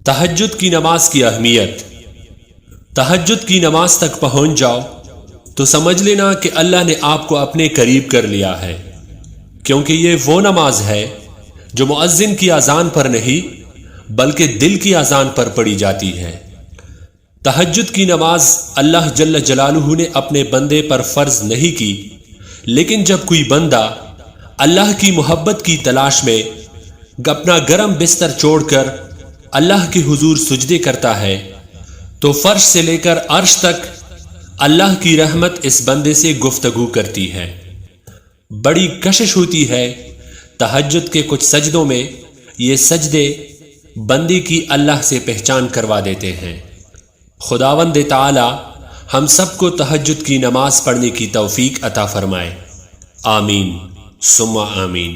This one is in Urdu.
تہجد کی نماز کی اہمیت۔ تہجد کی نماز تک پہنچ جاؤ تو سمجھ لینا کہ اللہ نے آپ کو اپنے قریب کر لیا ہے، کیونکہ یہ وہ نماز ہے جو مؤذن کی اذان پر نہیں بلکہ دل کی اذان پر پڑھی جاتی ہے۔ تہجد کی نماز اللہ جل جلالہ نے اپنے بندے پر فرض نہیں کی، لیکن جب کوئی بندہ اللہ کی محبت کی تلاش میں اپنا گرم بستر چھوڑ کر اللہ کے حضور سجدے کرتا ہے تو فرش سے لے کر عرش تک اللہ کی رحمت اس بندے سے گفتگو کرتی ہے۔ بڑی کشش ہوتی ہے تہجد کے کچھ سجدوں میں، یہ سجدے بندے کی اللہ سے پہچان کروا دیتے ہیں۔ خداوند تعالی ہم سب کو تہجد کی نماز پڑھنے کی توفیق عطا فرمائے، آمین ثم آمین۔